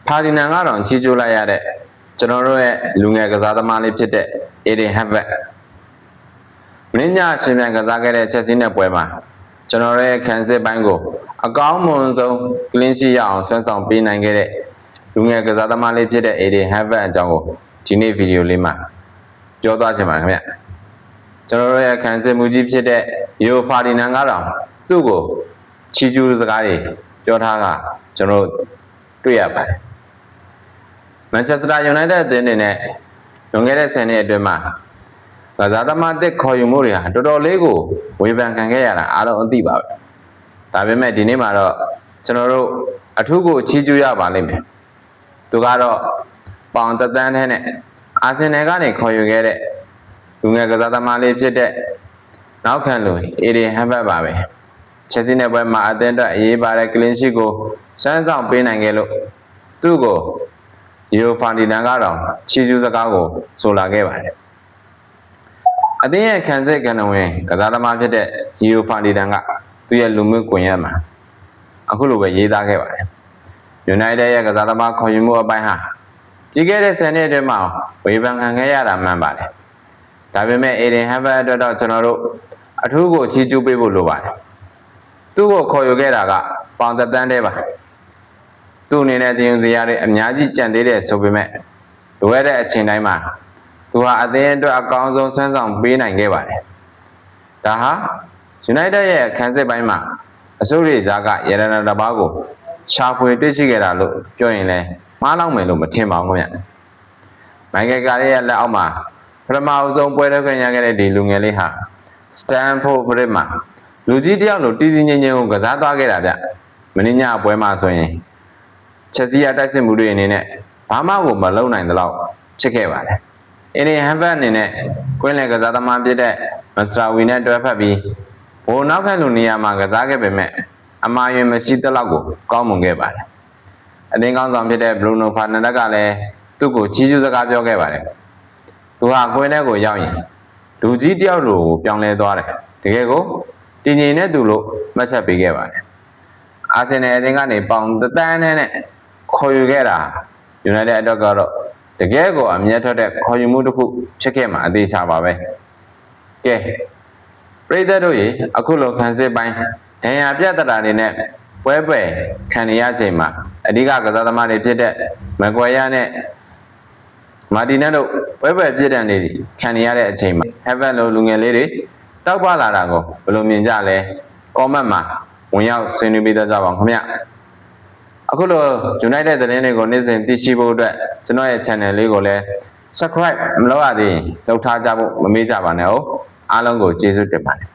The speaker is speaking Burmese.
ဖာဒီနန်ကတော့ချီကျိုးလိုက်ရတဲ့ကျွန်တော်တို့ရဲ့လူငယ်ကစားသမားလေးဖြစ်တဲ့ Eden Hazard မင်းညရှင်ပြန်ကစားခဲ့တဲ့ချက်စီးနဲ့ပွဲမှာကျွန်တော်ရဲ့ခံစစ်ပိုင်းကိုအကောင်းမွန်ဆုံး clean sheet ရအောင်ဆွမ်းဆောင်ပေးနိုင်ခဲ့တဲ့လူငယ်ကစားသမားလေးဖြစ်တဲ့ Eden Hazard အကြောင်းကိုဒီနေ့ဗီဒီယိုလေးမှာပြောသွားချင်ပါတယ်ခင်ဗျကျွန်တော်ရဲ့ခံစစ်မှုကြီးဖြစ်တဲ့ Rio Ferdinand ကတော့သူ့ကိုချီကျူးစကားတွေပြောထားတာကျွန်တော်တွေ့ရပါတယ် Manchester United အသင်းအနေနဲ့လွန်ခဲ့တဲ့10နှစ်အတွင်းမှာကစားသမားတစ်ခေါ်ယူမှုတွေဟာတော်တော်လေးကိုဝေဖန်ခံခဲ့ရတာအားလုံးအသိပါပဲဒါပေမဲ့ဒီနေ့မှာတော့ကျွန်တော်တို့အထူးကိုချီးကျူးရပါလိမ့်မယ်သူကတော့ပေါင်သက်တမ်းထဲနဲ့အာဆင်နယ်ကနေခေါ်ယူခဲ့တဲ့လူငယ်ကစားသမားလေးဖြစ်တဲ့နောက်ခံလူ Eden Hazard ပါပဲချက်စီနဲ့ပွဲမှာအသင်းအတွက်အရေးပါတဲ့ clean sheet ကိုစွမ်းဆောင်ပေးနိုင်ခဲ့လို့သူ့ကို Rio Ferdinand ကတော့ချီးကျူးစကားကိုဆိုလာခဲ့ပါတယ်အသင်းရဲ့ခံစစ်ကန်ဝင်ကစားသမားဖြစ်တဲ့ Rio Ferdinand ကသူ့ရဲ့လူမှုကွန်ရက်မှာအခုလိုပဲရေးသားခဲ့ပါတယ် United ရဲ့ကစားသမားခေါ်ယူမှုအပိုင်းဟာပြီးခဲ့တဲ့10နှစ်အတွင်းမှာဝေဖန်ခံခဲ့ရတာမှန်ပါတယ်ဒါပေမဲ့ Eden Hazard အတွက်တော့ကျွန်တော်တို့အထူးကိုချီးကျူးပေးဖို့လိုပါတယ်သူ့ကိုခေါ်ယူခဲ့တာကပေါင်သက်တမ်းထဲပါသူ့အနေနဲ့တင်ယူစရာတွေအများကြီးကြံသေးတယ်ဆိုပေမဲ့လိုရတဲ့အချိန်တိုင်းမှာသူဟာအသင်းအတွက်အကောင်းဆုံးဆွမ်းဆောင်ပေးနိုင်ခဲ့ပါတယ်ဒါဟာ United ရဲ့ခံစစ်ပိုင်းမှာအစိုးရကြားကရတနာတစ်ပါးကိုရှာဖွေတွေ့ရှိခဲ့တာလို့ပြောရင်လည်းမှားလောက်မယ်လို့မထင်ပါဘူးခင်ဗျမိုက်ကယ်ကာရီရဲ့လက်အောက်မှာပထမအဆုံးပွဲထုတ်ခဲ့ရတဲ့ဒီလူငယ်လေးဟာ Stamford Bridge မှာလူကြီးတယောက်လိုတီးတီးငြိမ်ငြိမ်ကိုကစားသွားခဲ့တာဗျမင်းညပွဲမှာဆိုရင်ချက်စီရတိုက်စစ်မှုတွေအနေနဲ့ဘာမှကိုမလုပ်နိုင်တော့ဖြစ်ခဲ့ပါတယ် Eden Hazard အနေနဲ့ကွင်းလယ်ကစားသမားဖြစ်တဲ့ Master Win နဲ့တွဲဖက်ပြီးဘိုးနောက်ခံလူနေရာမှာကစားခဲ့ပေမဲ့အမှားယွင်းမရှိသလောက်ကိုကောင်းမွန်ခဲ့ပါတယ်အသင်းကောင်းဆောင်ဖြစ်တဲ့ Bruno Fernandes ကလည်းသူ့ကိုချီးကျူးစကားပြောခဲ့ပါတယ်သူဟာကွင်းထဲကိုရောက်ရင်လူကြီးတယောက်လိုကိုပြောင်းလဲသွားတယ်တကယ်ကိုတည်ငြိမ်တဲ့သူလို့မှတ်ချက်ပေးခဲ့ပါတယ်အာဆင်နယ်အသင်းကနေပေါင်တန်းနဲ့ခေါ်ယူခဲ့တာ United အတွက်ကတော့တကယ်ကိုအမျက်ထွက်တဲ့ခေါ်ယူမှုတစ်ခုဖြစ်ခဲ့မှာအသေးချာပါပဲကဲပရိသတ်တို့ရေအခုလိုခံစစ်ပိုင်းဒဏ်ရာပြတ်တာတွေနဲ့ပွဲပယ်ခံရချိန်မှာအဓိကကစားသမားတွေဖြစ်တဲ့မကွယ်ရနဲ့မာတီနက်တို့ပွဲပယ်ပြစ်ဒဏ်တွေခံရတဲ့အချိန်မှာ Heaven လိုလူငယ်လေးတွေတောက်ပလာတာကိုဘယ်လိုမြင်ကြလဲ comment မှာဝင်ရောက်ဆွေးနွေးပေးကြပါဦးခင်ဗျအခုလို United သတင်းတွေကိုနေ့စဉ်သိရှိဖို့အတွက်ကျွန်တော်ရဲ့ channel လေးကိုလည်း subscribe မလုပ်ရသေးရင်လုပ်ထားကြဖို့မမေ့ကြပါနဲ့ဟုတ်အားလုံးကိုကျေးဇူးတင်ပါတယ်